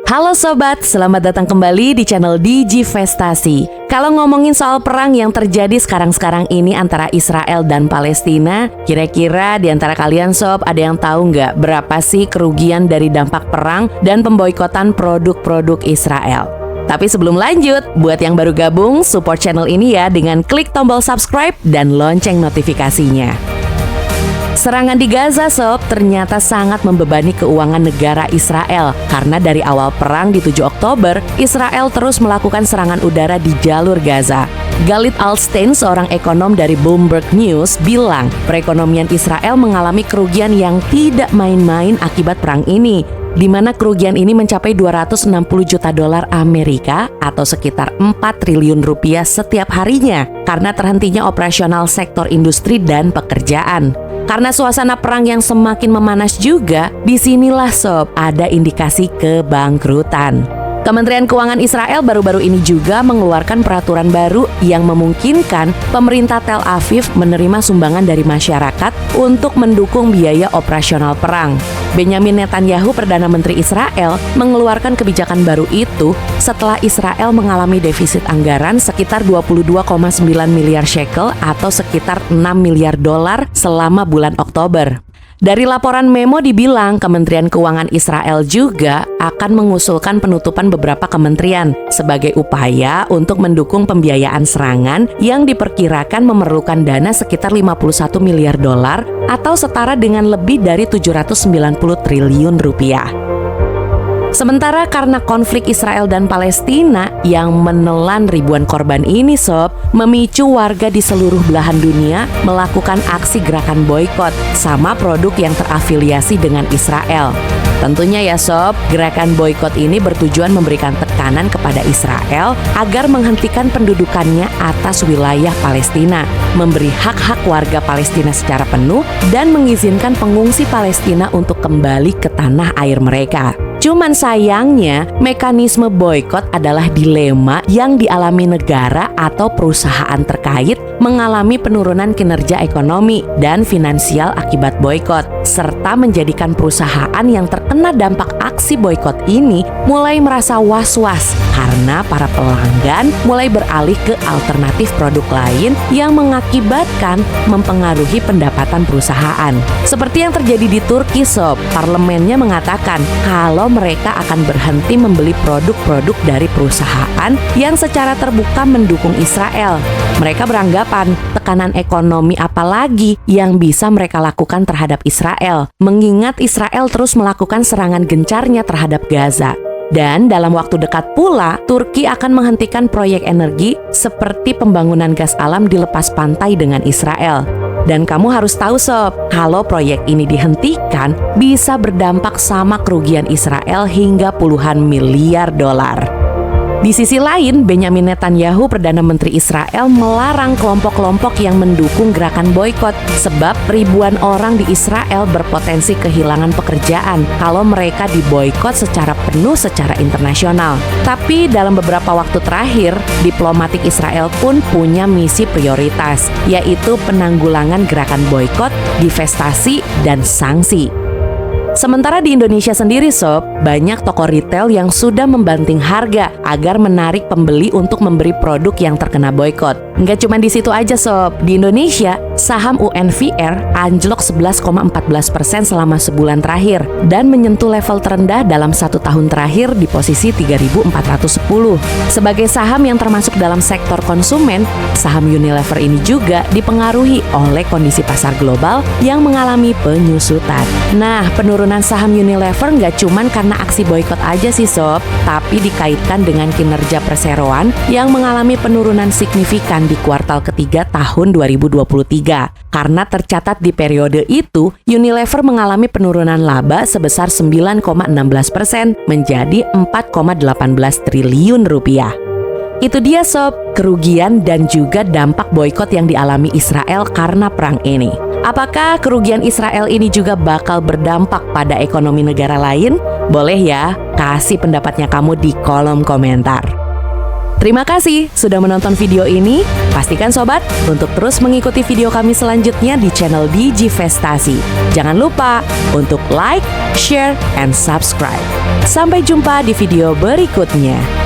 Halo sobat, selamat datang kembali di channel Digivestasi. Kalau ngomongin soal perang yang terjadi sekarang-sekarang ini antara Israel dan Palestina, kira-kira di antara kalian sob ada yang tahu nggak berapa sih kerugian dari dampak perang dan pemboikotan produk-produk Israel? Tapi sebelum lanjut, buat yang baru gabung, support channel ini ya dengan klik tombol subscribe dan lonceng notifikasinya. Serangan di Gaza sob ternyata sangat membebani keuangan negara Israel karena dari awal perang di 7 Oktober, Israel terus melakukan serangan udara di jalur Gaza. Galit Alstein, seorang ekonom dari Bloomberg News, bilang perekonomian Israel mengalami kerugian yang tidak main-main akibat perang ini, di mana kerugian ini mencapai 260 juta dolar Amerika atau sekitar 4 triliun rupiah setiap harinya karena terhentinya operasional sektor industri dan pekerjaan. Karena suasana perang yang semakin memanas juga, disinilah sob ada indikasi kebangkrutan. Kementerian Keuangan Israel baru-baru ini juga mengeluarkan peraturan baru yang memungkinkan pemerintah Tel Aviv menerima sumbangan dari masyarakat untuk mendukung biaya operasional perang. Benyamin Netanyahu, Perdana Menteri Israel, mengeluarkan kebijakan baru itu setelah Israel mengalami defisit anggaran sekitar 22,9 miliar shekel atau sekitar 6 miliar dolar selama bulan Oktober. Dari laporan Memo dibilang Kementerian Keuangan Israel juga akan mengusulkan penutupan beberapa kementerian sebagai upaya untuk mendukung pembiayaan serangan yang diperkirakan memerlukan dana sekitar 51 miliar dolar atau setara dengan lebih dari 790 triliun rupiah. Sementara karena konflik Israel dan Palestina yang menelan ribuan korban ini sob, memicu warga di seluruh belahan dunia melakukan aksi gerakan boikot sama produk yang terafiliasi dengan Israel. Tentunya ya sob, gerakan boikot ini bertujuan memberikan tekanan kepada Israel agar menghentikan pendudukannya atas wilayah Palestina, memberi hak-hak warga Palestina secara penuh, dan mengizinkan pengungsi Palestina untuk kembali ke tanah air mereka. Cuman sayangnya, mekanisme boikot adalah dilema yang dialami negara atau perusahaan terkait mengalami penurunan kinerja ekonomi dan finansial akibat boikot, serta menjadikan perusahaan yang terkena dampak aksi boikot ini mulai merasa was-was karena para pelanggan mulai beralih ke alternatif produk lain yang mengakibatkan mempengaruhi pendapatan perusahaan. Seperti yang terjadi di Turki sob, parlemennya mengatakan kalau mereka akan berhenti membeli produk-produk dari perusahaan yang secara terbuka mendukung Israel. Mereka beranggapan tekanan ekonomi apalagi yang bisa mereka lakukan terhadap Israel, mengingat Israel terus melakukan serangan gencarnya terhadap Gaza. Dan dalam waktu dekat pula, Turki akan menghentikan proyek energi seperti pembangunan gas alam di lepas pantai dengan Israel. Dan kamu harus tahu sob, kalau proyek ini dihentikan, bisa berdampak sama kerugian Israel hingga puluhan miliar dolar. Di sisi lain, Benyamin Netanyahu, Perdana Menteri Israel, melarang kelompok-kelompok yang mendukung gerakan boikot sebab ribuan orang di Israel berpotensi kehilangan pekerjaan kalau mereka diboikot secara penuh secara internasional. Tapi dalam beberapa waktu terakhir, diplomatik Israel pun punya misi prioritas, yaitu penanggulangan gerakan boikot, divestasi, dan sanksi. Sementara di Indonesia sendiri sob, banyak toko retail yang sudah membanting harga agar menarik pembeli untuk memberi produk yang terkena boikot. Nggak cuma di situ aja sob, di Indonesia saham UNVR anjlok 11,14% selama sebulan terakhir dan menyentuh level terendah dalam 1 tahun terakhir di posisi 3.410. Sebagai saham yang termasuk dalam sektor konsumen, saham Unilever ini juga dipengaruhi oleh kondisi pasar global yang mengalami penyusutan. Nah, penurunan saham Unilever nggak cuman karena aksi boikot aja sih sob, tapi dikaitkan dengan kinerja perseroan yang mengalami penurunan signifikan di kuartal ketiga tahun 2023. Karena tercatat di periode itu, Unilever mengalami penurunan laba sebesar 9,16% menjadi 4,18 triliun rupiah. Itu dia sob, kerugian dan juga dampak boikot yang dialami Israel karena perang ini. Apakah kerugian Israel ini juga bakal berdampak pada ekonomi negara lain? Boleh ya, kasih pendapatnya kamu di kolom komentar. Terima kasih sudah menonton video ini. Pastikan sobat untuk terus mengikuti video kami selanjutnya di channel Digivestasi. Jangan lupa untuk like, share, and subscribe. Sampai jumpa di video berikutnya.